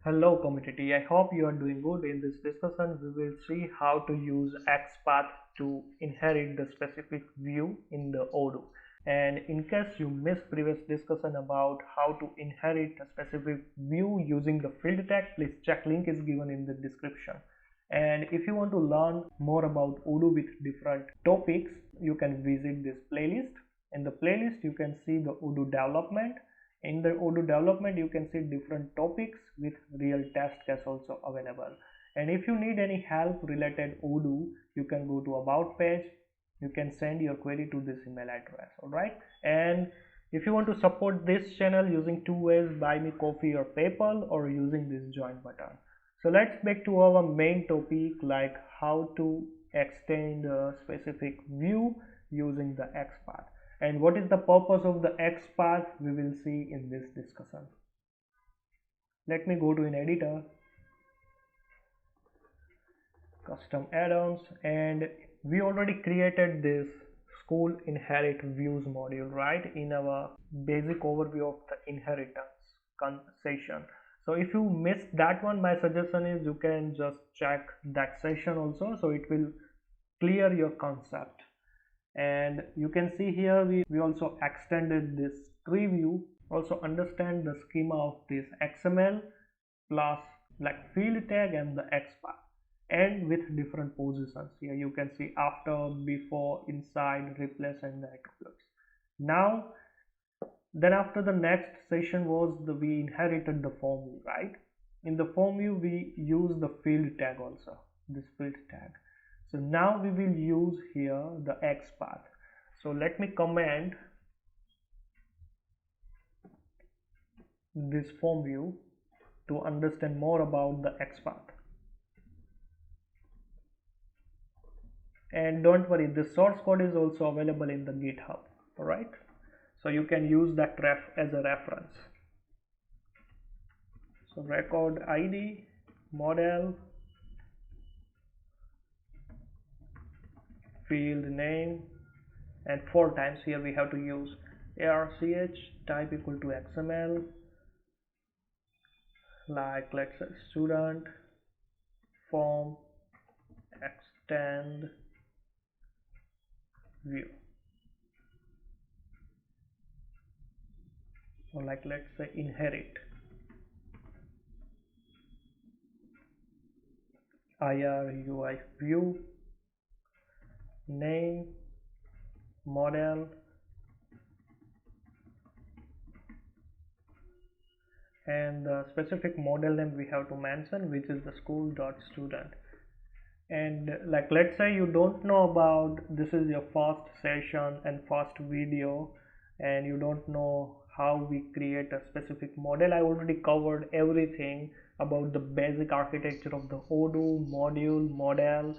Hello community, I hope you are doing good. In this discussion, we will see how to use Xpath to inherit the specific view in the Odoo. And in case you missed previous discussion about how to inherit a specific view using the field tag, please check link is given in the description. And if you want to learn more about Odoo with different topics, you can visit this playlist. In the playlist, you can see the Odoo development. In the Odoo development, you can see different topics with real test case also available. And if you need any help related Odoo, you can go to about page. You can send your query to this email address. All right. And if you want to support this channel using two ways, buy me coffee or PayPal, or using this join button. So let's back to our main topic, like how to extend a specific view using the Xpath. And what is the purpose of the Xpath, we will see in this discussion. Let me go to an editor, custom add-ons, and we already created this school inherit views module, right, in our basic overview of the inheritance session. So if you missed that one, my suggestion is you can just check that session also, so it will clear your concept. And you can see here we also extended this tree view, also understand the schema of this XML plus like field tag and the Xpath, and with different positions. Here you can see after, before, inside, replace, and the attributes. Now then after the next session was we inherited the form view, right? In the form view we use the field tag also, this field tag. So now we will use here the Xpath. So let me comment this form view to understand more about the Xpath. And don't worry, the source code is also available in the GitHub. All right, so you can use that as a reference. So record ID, model, field name, and 4 times here we have to use arch type equal to XML, like let's say student form extend view, or like let's say inherit IRUI view, name, model, and the specific model name we have to mention, which is the school.student. And like let's say you don't know about, this is your first session and first video, and you don't know how we create a specific model. I already covered everything about the basic architecture of the Odoo module, model,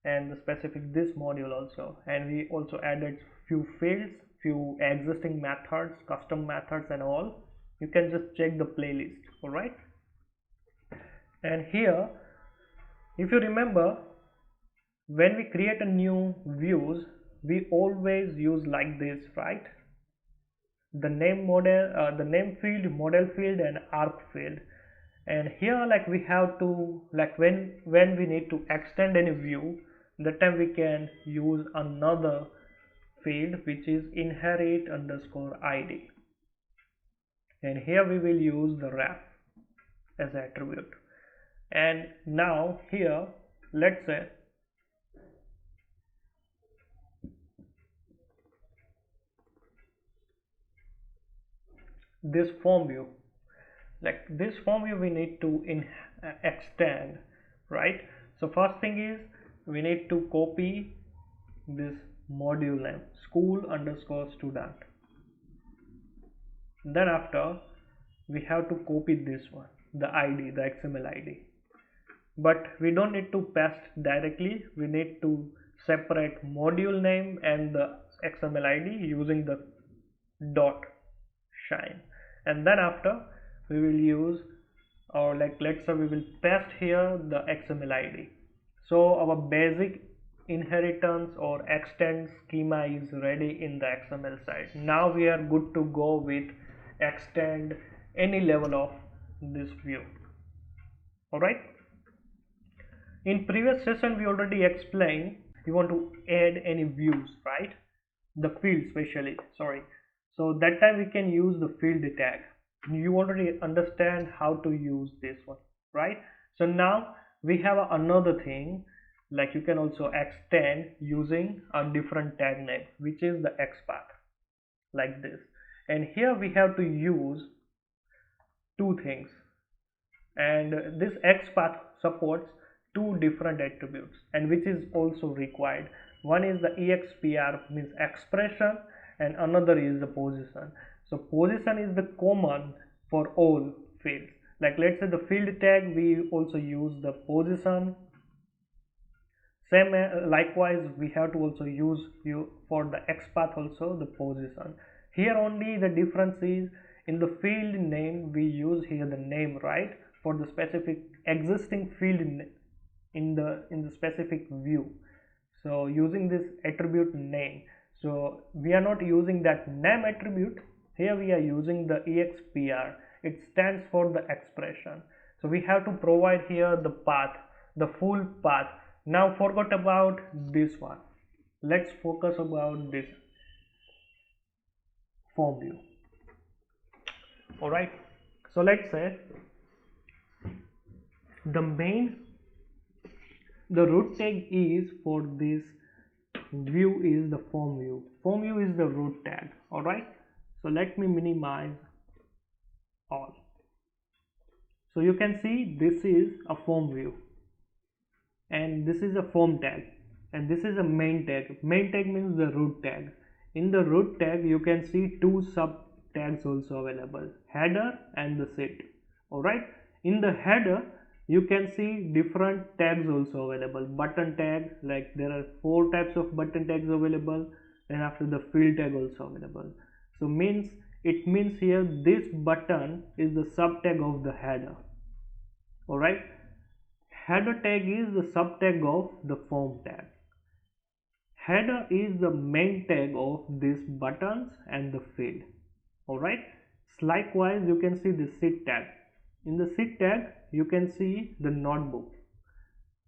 and the specific this module also. And we also added few fields, few existing methods, custom methods, and all. You can just check the playlist. All right. And here, if you remember, when we create a new views, we always use like this, right? The name model, the name field, model field, and arc field. And here, like we have to, like when we need to extend any view, that time we can use another field, which is inherit underscore ID. And here we will use the ref as attribute. And now here, let's say this form view, like this form view we need to extend, right? So first thing is we need to copy this module name, school underscore student. Then after we have to copy this one, the ID, the XML ID, but we don't need to paste directly. We need to separate module name and the XML ID using the dot shine. And then after we will use, or like let's say we will paste here the XML ID. So our basic inheritance or extend schema is ready in the XML side. Now we are good to go with extend any level of this view. All right. In previous session, we already explained you want to add any views, right? The field especially, sorry. So that time we can use the field tag. You already understand how to use this one, right? So now we have another thing, like you can also extend using a different tag name, which is the Xpath, like this. And here we have to use two things, and this Xpath supports two different attributes, and which is also required. One is the expr, means expression, and another is the position. So position is the common for all fields. Like let's say the field tag, we also use the position. Same likewise we have to also use for the Xpath also the position. Here only the difference is in the field name we use here the name, right, for the specific existing field in the specific view. So using this attribute name, so we are not using that name attribute. Here we are using the expr. It stands for the expression. So we have to provide here the path, the full path. Now forgot about this one. Let's focus about this form view. All right. So let's say the root tag is for this view is the form view. Form view is the root tag. All right. So let me minimize all. So you can see this is a form view, and this is a form tag, and this is a main tag. Main tag means the root tag. In the root tag you can see two sub tags also available, header and the set. All right. In the header you can see different tags also available. Button tag, like there are 4 types of button tags available. Then after the field tag also available. So it means here this button is the sub tag of the header. All right. Header tag is the sub tag of the form tag. Header is the main tag of these buttons and the field. All right. Likewise you can see the set tag. In the set tag you can see the notebook.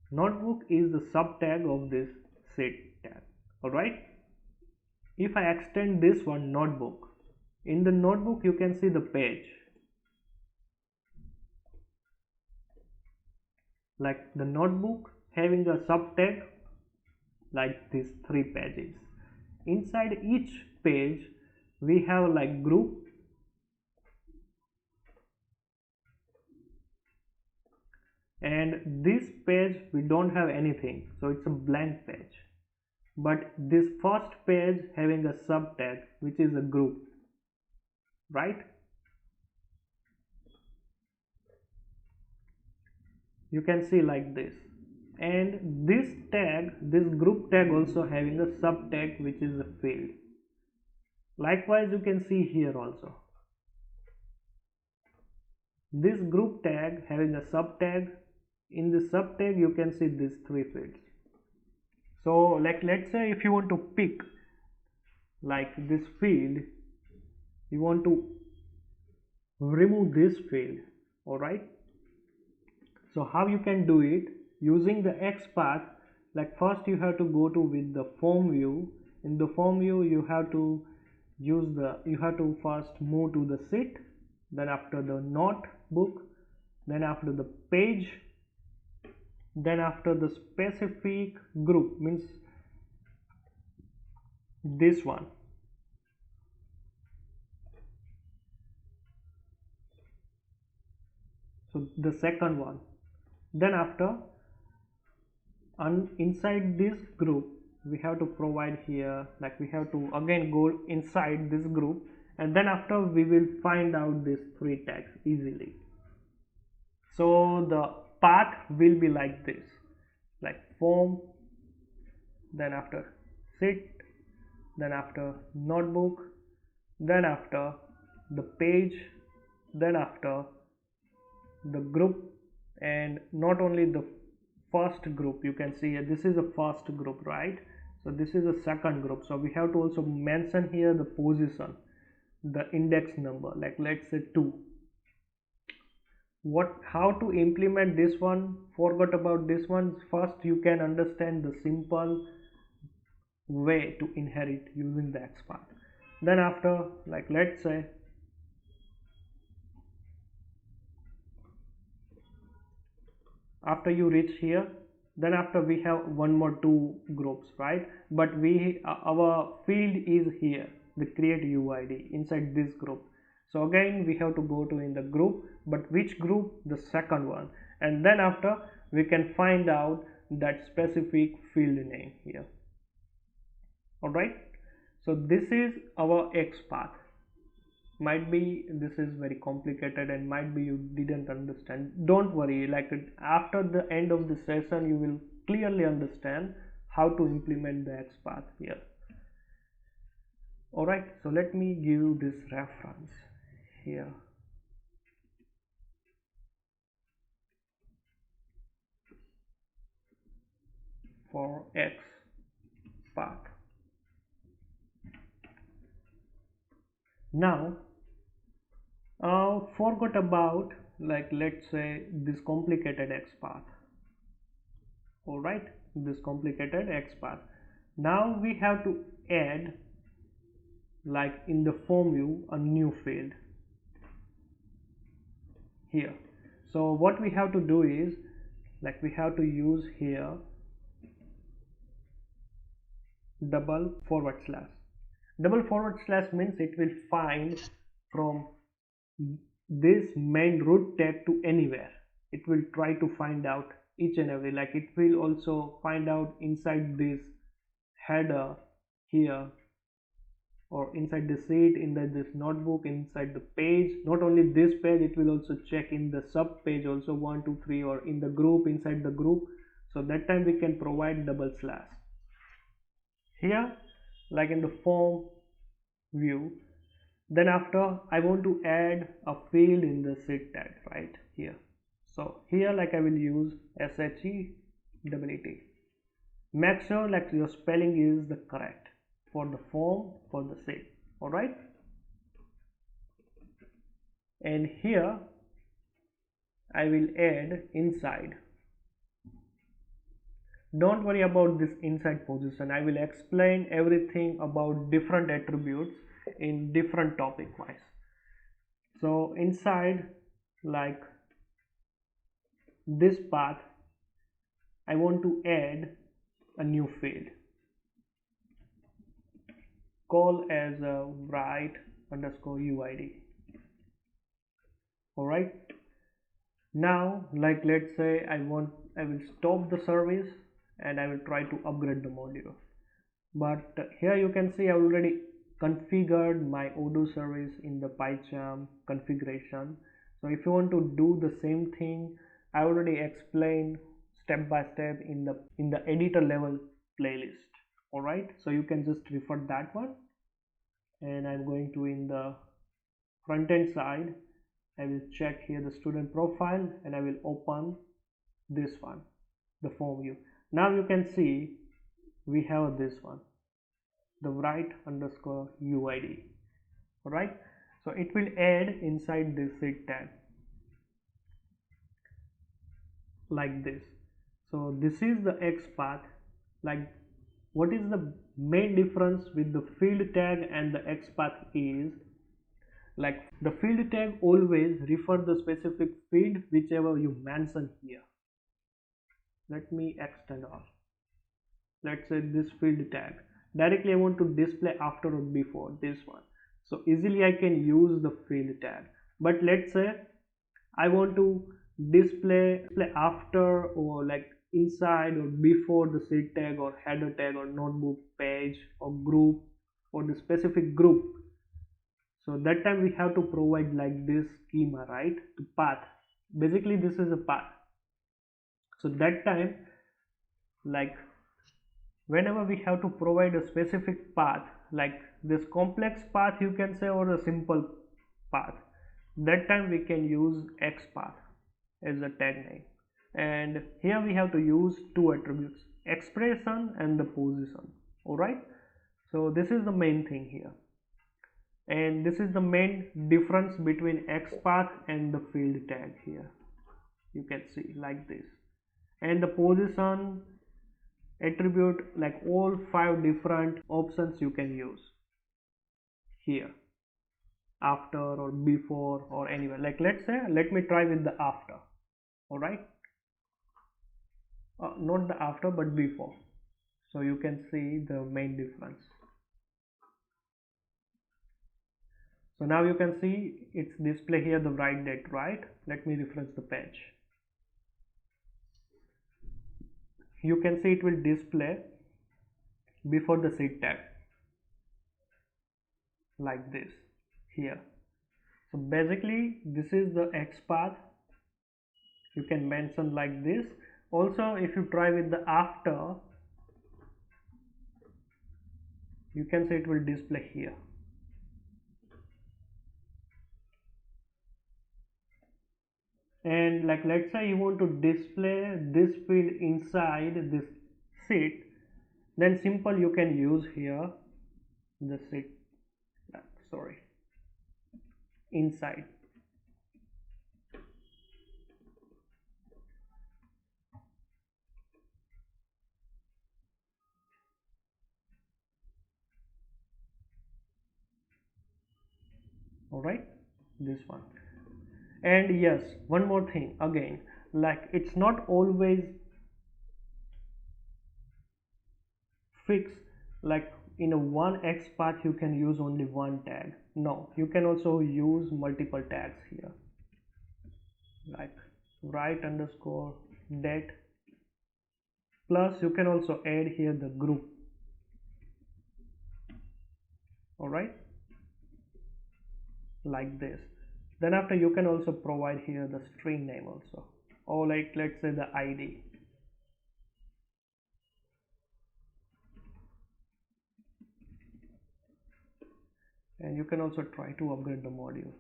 Notebook is the sub tag of this set tag. All right. If I extend this one, notebook, in the notebook you can see the page, like the notebook having a sub tag like these 3 pages. Inside each page we have like group, and this page we don't have anything, so it's a blank page. But this first page having a sub tag which is a group, right? You can see like this. And this tag, this group tag also having a sub tag which is a field. Likewise you can see here also this group tag having a sub tag. In the sub tag you can see these 3 fields. So like let's say if you want to pick like this field, you want to remove this field. All right. So how you can do it? Using the Xpath, like first you have to go to with the form view. In the form view you have to first move to the set, then after the notebook, then after the page, then after the specific group, means this one. So the second one. Then after inside this group we have to provide here, like we have to again go inside this group, and then after we will find out these 3 tags easily. So the path will be like this, like form, then after set, then after notebook, then after the page, then after the group, and not only the first group. You can see here this is a first group, right? So this is a second group, so we have to also mention here the position, the index number, like let's say 2. how to implement this one, forgot about this one. First you can understand the simple way to inherit using the Xpath. Then after, like let's say after you reach here, then after we have one more two groups, right? But our field is here, the create UID inside this group. So again we have to go to in the group, but which group? The second one. And then after we can find out that specific field name here. All right, so this is our Xpath. Might be this is very complicated and might be you didn't understand. Don't worry, like after the end of the session you will clearly understand how to implement the Xpath here. All right, so let me give you this reference here. For Xpath. Now forgot about, like let's say this complicated Xpath. All right, this complicated Xpath. Now we have to add, like in the form view, a new field here. So what we have to do is, like we have to use here double forward slash. Double forward slash means it will find from this main root tag to anywhere. It will try to find out each and every, like it will also find out inside this header here, or inside the sheet, in this notebook, inside the page. Not only this page, it will also check in the sub page also, 1 2 3, or in the group, inside the group. So that time we can provide double slash here, like in the form view. Then after I want to add a field in the sheet tag right here. So here, like I will use SHEWT. Make sure like your spelling is the correct for the form, for the sheet. All right, and here I will add inside. Don't worry about this inside position. I will explain everything about different attributes in different topic wise. So inside, like this path, I want to add a new field, call as a write underscore UID. All right, now like let's say I will stop the service and I will try to upgrade the module. But here you can see I already configured my Odoo service in the PyCharm configuration. So if you want to do the same thing, I already explained step by step in the editor level playlist. All right, so you can just refer that one. And I'm going to, in the front end side, I will check here the student profile and I will open this one, the form view. Now you can see we have this one, the write underscore UID. All right, so it will add inside this sheet tag like this. So this is the Xpath. Like what is the main difference with the field tag and the Xpath is, like the field tag always refer the specific field whichever you mention here. Let me extend all. Let's say this field tag directly I want to display after or before this one, so easily I can use the field tag. But let's say I want to display after or like inside or before the sheet tag or header tag or notebook page or group or the specific group. So that time we have to provide like this schema, right? The path, basically this is a path. So that time, like whenever we have to provide a specific path, like this complex path you can say, or a simple path, that time we can use Xpath as a tag name. And here we have to use two attributes, expression and the position. All right, so this is the main thing here. and this is the main difference between XPath and the field tag. Here you can see like this, and the position attribute, like all 5 different options you can use here, after or before or anywhere. Like let's say, let me try with the after. All right, not the after but before, so you can see the main difference. So now you can see it's display here the right date, right? Let me refresh the page. You can see it will display before the seed tag like this here. So basically this is the XPath. You can mention like this. Also, if you try with the after, you can see it will display here. And like let's say you want to display this field inside this sheet, then simple you can use here the sheet, sorry, inside. All right, this one. And yes, one more thing again, like it's not always fixed, like in a one XPath you can use only one tag. No, you can also use multiple tags here, like write underscore date, plus you can also add here the group. All right, like this. Then after you can also provide here the string name also, or like let's say the ID. And you can also try to upgrade the module.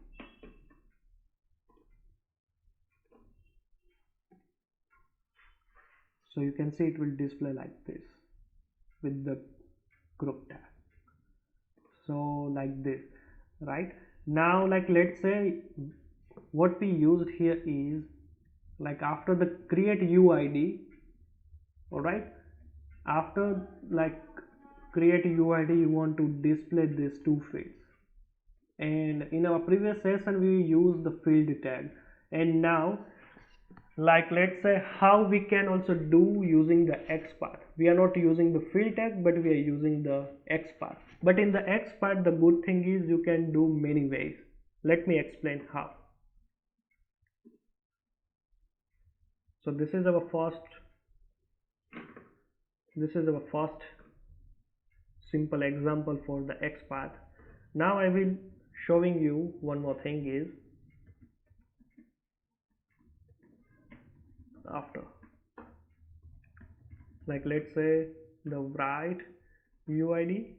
So you can see it will display like this with the group tag. So like this, right? Now like let's say what we used here is like after the create UID, all right, after like create UID you want to display these 2 fields, and in our previous session we used the field tag. And now like let's say how we can also do using the XPath. We are not using the field tag but we are using the XPath. But in the XPath the good thing is you can do many ways. Let me explain how. So this is our first simple example for the XPath. Now I will showing you one more thing is after, like let's say the write UID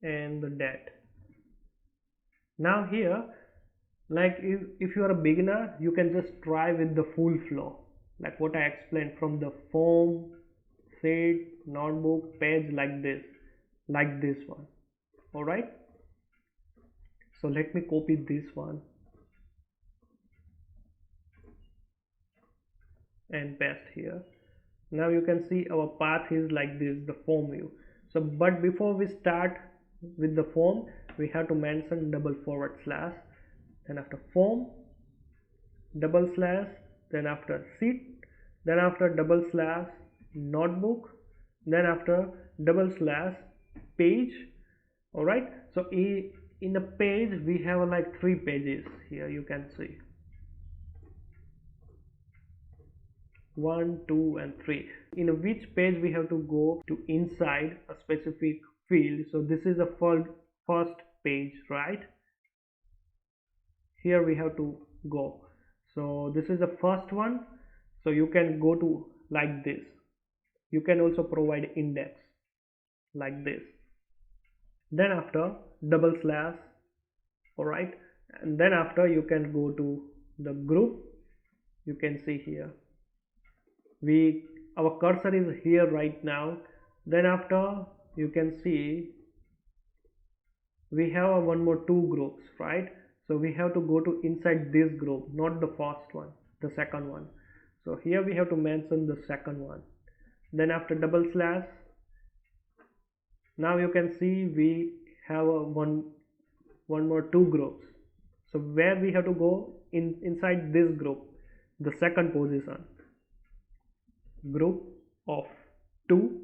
and the date. Now here, like if you are a beginner, you can just try with the full flow, like what I explained from the form, sheet, notebook, page, like this one. All right, so let me copy this one and paste here. Now you can see our path is like this, the form view. So but before we start with the form, we have to mention // then after form, // then after sheet, then after / notebook, then after / page. All right, so in a page we have like 3 pages here, you can see 1, 2 and 3. In which page we have to go to inside a specific field. So this is the first page, right? Here we have to go. So this is the first one. So you can go to like this. You can also provide index like this. Then after // all right, and then after you can go to the group. You can see here our cursor is here right now. Then after you can see we have one more two groups, right? So we have to go to inside this group, not the first one, the second one. So here we have to mention the second one. Then after double slash, now you can see we have one more two groups. So where we have to go inside this group, the second position, group of 2,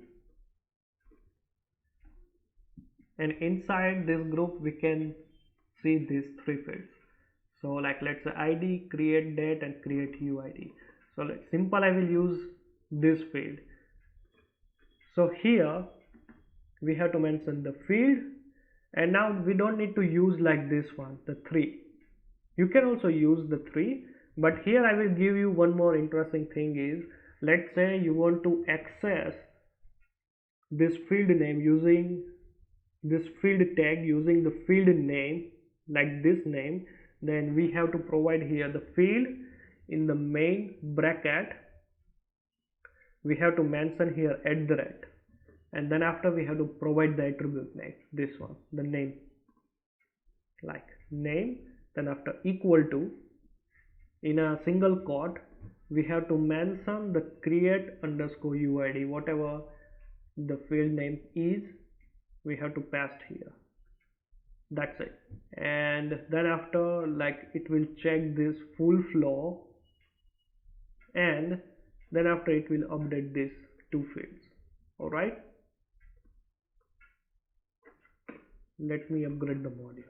and inside this group we can see these three fields. So like let's say id, create date, and create uid. So like simple, I will use this field. So here we have to mention the field, and now we don't need to use like this one, the 3. You can also use the 3, but here I will give you one more interesting thing is, let's say you want to access this field name using this field tag using the field name like this name, then we have to provide here the field in the main bracket. We have to mention here @ and then after we have to provide the attribute name, this one, the name, like name, then after equal to, in a single quote we have to mention the create_uid, whatever the field name is, we have to paste here. That's it. And then after, like, it will check this full flow, and then after it will update these two fields. All right, let me upgrade the module.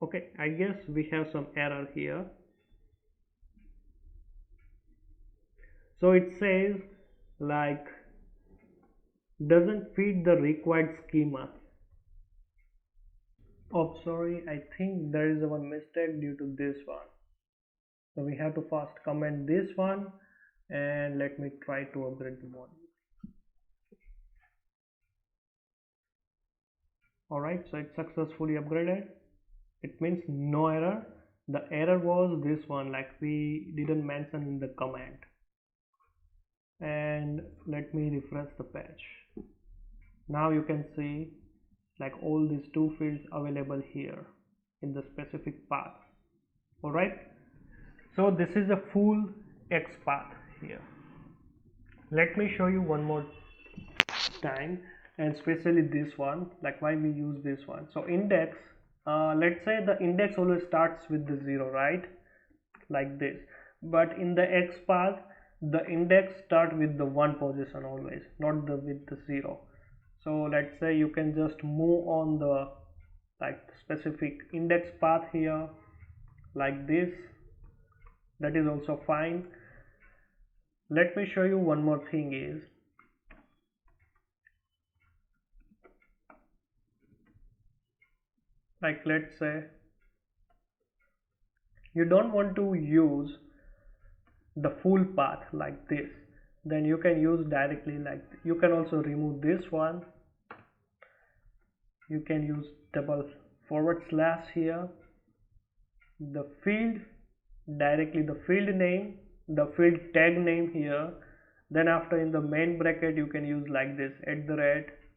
Okay, I guess we have some error here. So it says like doesn't fit the required schema. Oh, sorry, I think there is one mistake due to this one. So we have to first comment this one, and let me try to upgrade the module. Alright, so it's successfully upgraded. It means no error. The error was this one, like we didn't mention in the command. And let me refresh the page. Now you can see like all these two fields available here in the specific path. Alright, so this is a full Xpath here. Let me show you one more time, and especially this one, like why we use this one. So index, let's say the index always starts with the 0, right, like this, but in the Xpath the index start with the 1 position always, not with the 0. So let's say you can just move on the like specific index path here like this, that is also fine. Let me show you one more thing is, like let's say you don't want to use the full path like this, then you can use directly like you can also remove this one. You can use // here, the field, directly the field name, the field tag name here, then after in the main bracket you can use like this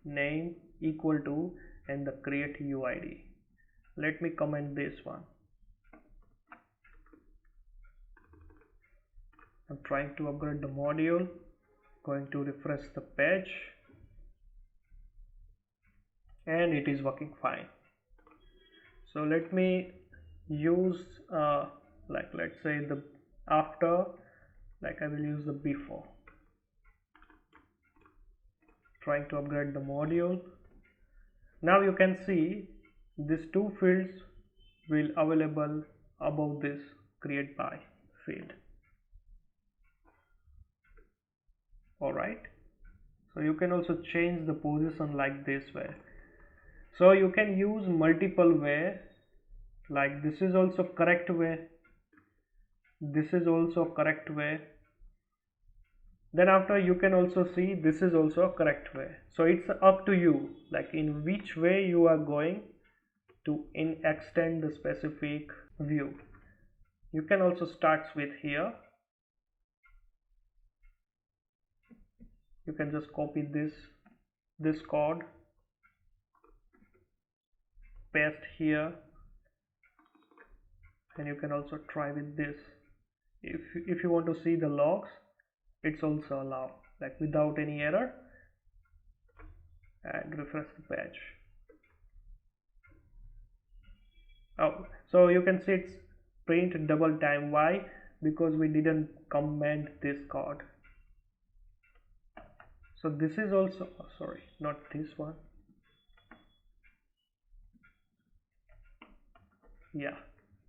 @name equal to and the create uid. Let me comment this one. I'm trying to upgrade the module, going to refresh the page, and it is working fine. So let me use like let's say the after, like I will use the before. Trying to upgrade the module. Now you can see these two fields will available above this create by field. Alright, so you can also change the position like this way. So you can use multiple way, like this is also correct way, this is also correct way, then after you can also see this is also a correct way. So it's up to you, like in which way you are going to extend the specific view. You can also start with here, you can just copy this this code, paste here, and you can also try with this. If you want to see the logs, it's also allowed, like without any error, and refresh the page. Oh, so you can see it's print double time. Why? Because we didn't comment this code. So this is also, oh, sorry, not this one. Yeah,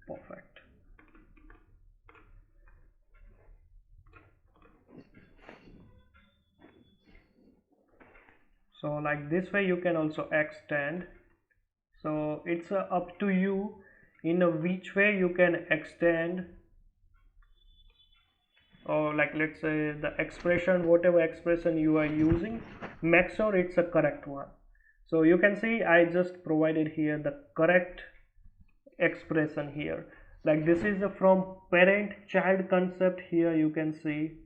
perfect. So like this way you can also extend. So it's up to you in which way you can extend, or like let's say the expression, whatever expression you are using, make sure it's a correct one. So you can see I just provided here the correct expression here. Like this is from parent child concept. Here you can see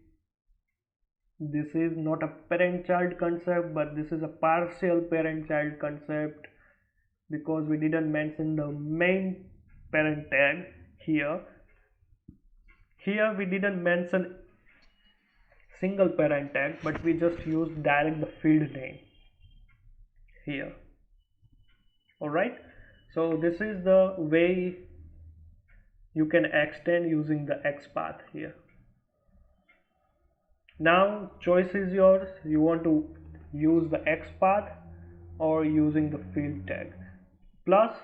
this is not a parent child concept, but this is a partial parent child concept, because we didn't mention the main parent tag here. Here we didn't mention single parent tag, but we just used direct the field name here. Alright, so this is the way you can extend using the Xpath here. Now choice is yours. You want to use the Xpath or using the field tag. Plus,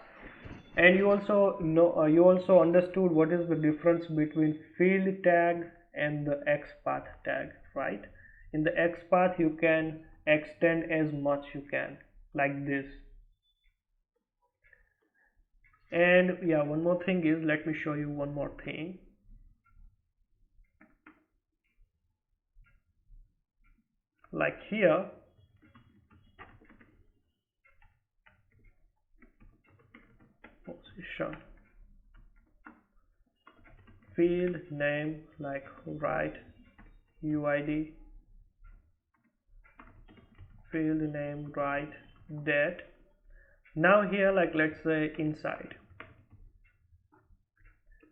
and you also know, you also understood what is the difference between field tag and the Xpath tag, right? In the Xpath you can extend as much you can, like this. And yeah, one more thing is, let me show you one more thing. Like here, position, field name, like write UID, field name, write date. Now here, like let's say inside,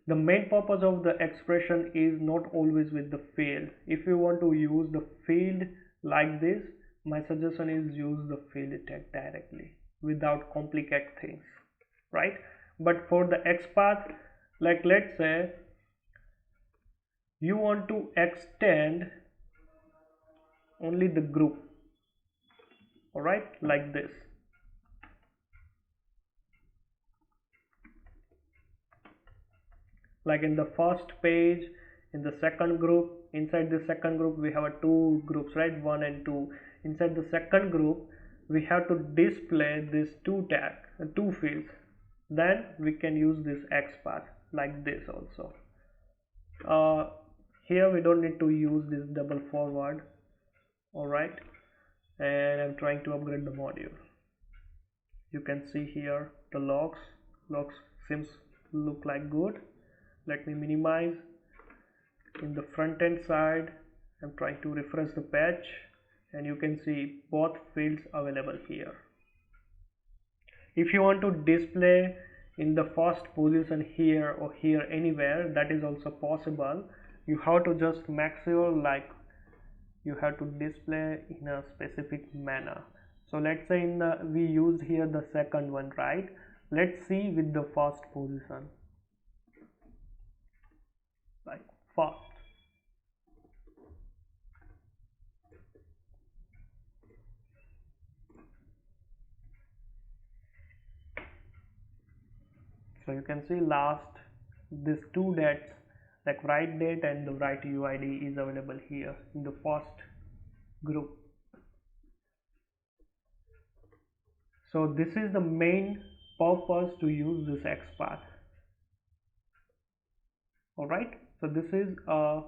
the main purpose of the expression is not always with the field. If you want to use the field like this, my suggestion is use the field tag directly without complicate things, right? But for the Xpath, like let's say you want to extend only the group, all right, like this. Like in the first page, in the second group, inside the second group we have two groups, right, 1 and 2. Inside the second group we have to display these two fields. Then we can use this Xpath like this also. Here we don't need to use this double forward. All right, and I'm trying to upgrade the module. You can see here the logs seems look like good. Let me minimize. In the front end side, I'm trying to refresh the page, and you can see both fields available here. If you want to display in the first position here or here anywhere, that is also possible. You have to just make sure like you have to display in a specific manner. So let's say we used here the second one, right? Let's see with the first position, like first. So you can see last, these two dates, like write date and the write UID is available here in the first group. So this is the main purpose to use this Xpath. Alright, so this is a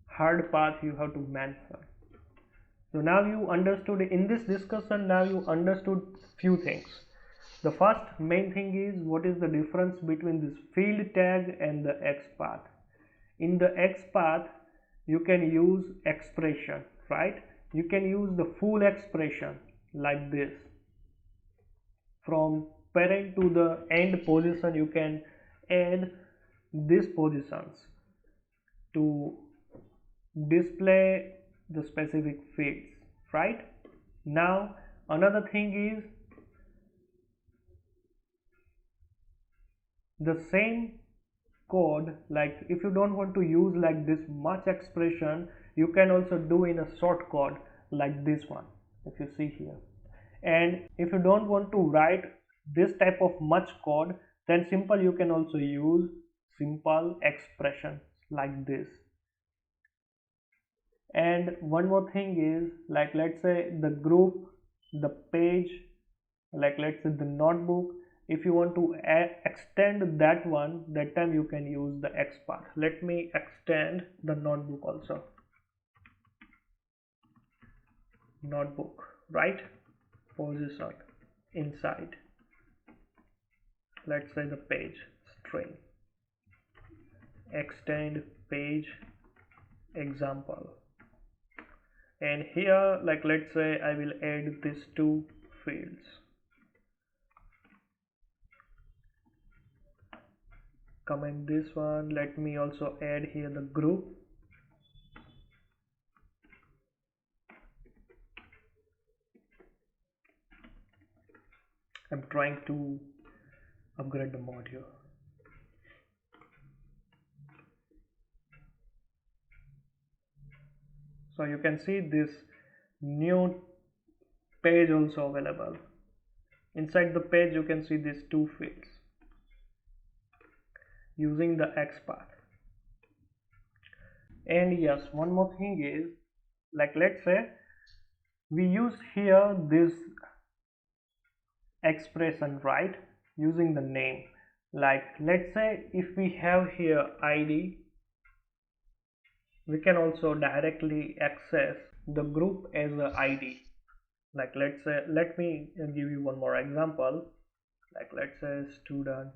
hard path you have to mention. So now you understood, in this discussion now you understood few things. The first main thing is what is the difference between this field tag and the Xpath. In the Xpath you can use expression, right? You can use the full expression like this. From parent to the end position, you can add these positions to display the specific fields, right? Now another thing is the same code, like if you don't want to use like this much expression, you can also do in a short code like this one, if you see here. And if you don't want to write this type of much code, then simple you can also use simple expression like this. And one more thing is, like let's say the group, the page, like let's say the notebook, if you want to extend that one, that time you can use the Xpath. Let me extend the notebook also. Notebook, right? Position inside, let's say the page string, extend page example. And here, like let's say I will add these two fields. Comment this one. Let me also add here the group. I'm trying to upgrade the module. So you can see this new page also available. Inside the page you can see these two fields using the Xpath. And yes, one more thing is, like let's say we use here this expression, right, using the name. Like let's say if we have here ID, we can also directly access the group as a ID. Like let's say, let me give you one more example. Like let's say student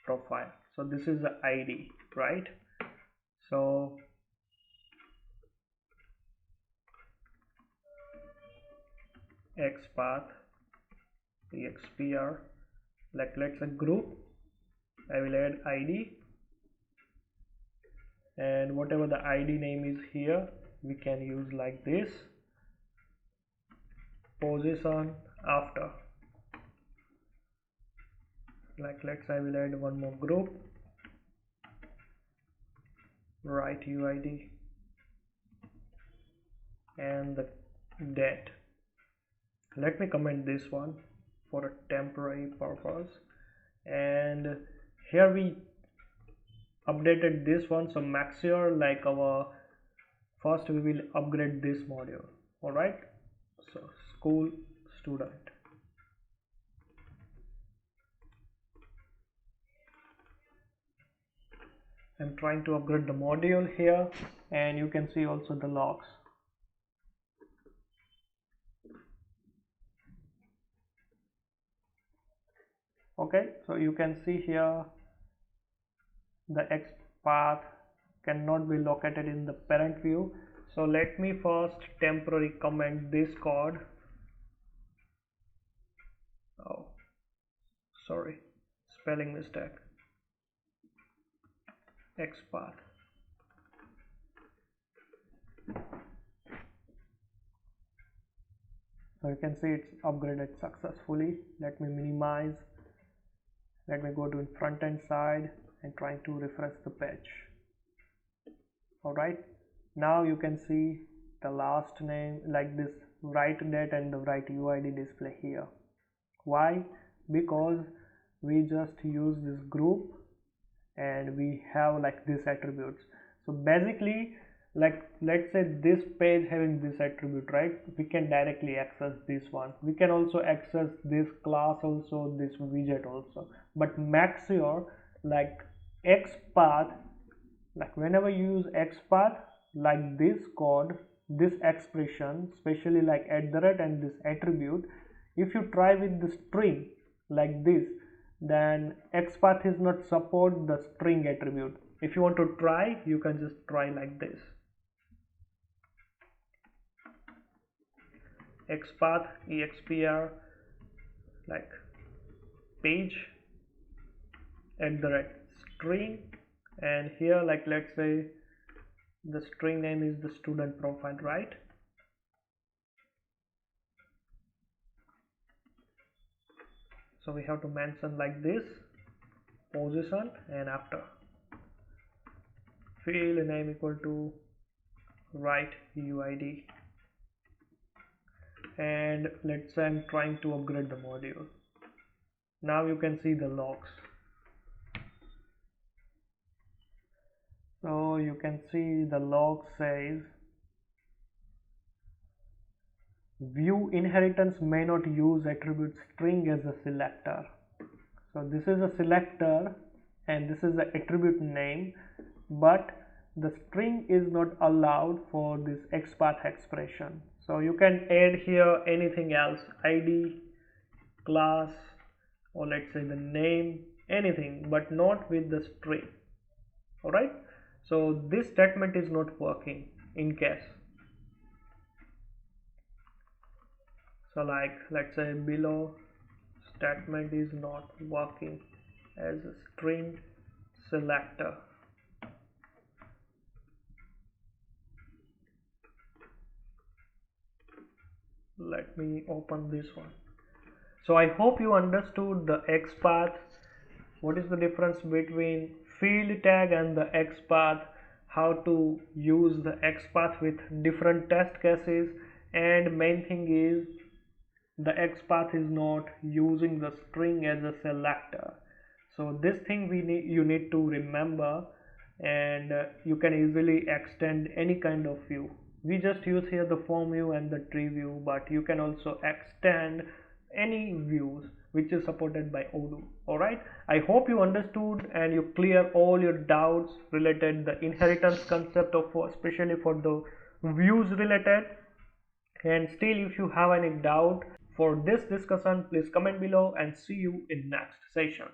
profile. So this is the ID, right? So Xpath expr, like let's say group, I will add ID, and whatever the ID name is here we can use like this. Position after, like let's say I will add one more group, write UID, and the date. Let me comment this one for a temporary purpose. And here we updated this one, so make sure like our first we will upgrade this module. All right, so school student, I'm trying to upgrade the module here, and you can see also the logs. Okay, so you can see here the Xpath cannot be located in the parent view. So let me first temporarily comment this code. Oh, sorry, spelling mistake. Xpath. So you can see it's upgraded successfully. Let me minimize. Let me go to front end side and try to refresh the page. Alright, now you can see the last name, like this write date and the write UID display here. Why? Because we just use this group and we have like this attributes. So basically, like let's say this page having this attribute, right, we can directly access this one. We can also access this class also, this widget also, but make sure like Xpath, like whenever you use Xpath, like this code, this expression, especially like @ and this attribute, if you try with the string like this, then Xpath is not support the string attribute. If you want to try, you can just try like this. Xpath expr like page @string, and here like let's say the string name is the student profile, right? So we have to mention like this, position, and after field name equal to write UID, and let's say I'm trying to upgrade the module. Now you can see the logs. So you can see the log says view inheritance may not use attribute string as a selector. So this is a selector and this is the attribute name, but the string is not allowed for this XPath expression. So you can add here anything else, ID, class, or let's say the name, anything, but not with the string. Alright, so this statement is not working in case. So like let's say below statement is not working as a string selector. Let me open this one. So I hope you understood the XPath, what is the difference between field tag and the XPath, how to use the XPath with different test cases, and main thing is the XPath is not using the string as a selector. So this thing you need to remember, and you can easily extend any kind of view. We just use here the form view and the tree view, but you can also extend any views which is supported by Odoo. Alright, I hope you understood and you clear all your doubts related the inheritance concept of especially for the views related. And still, if you have any doubt for this discussion, please comment below and see you in next session.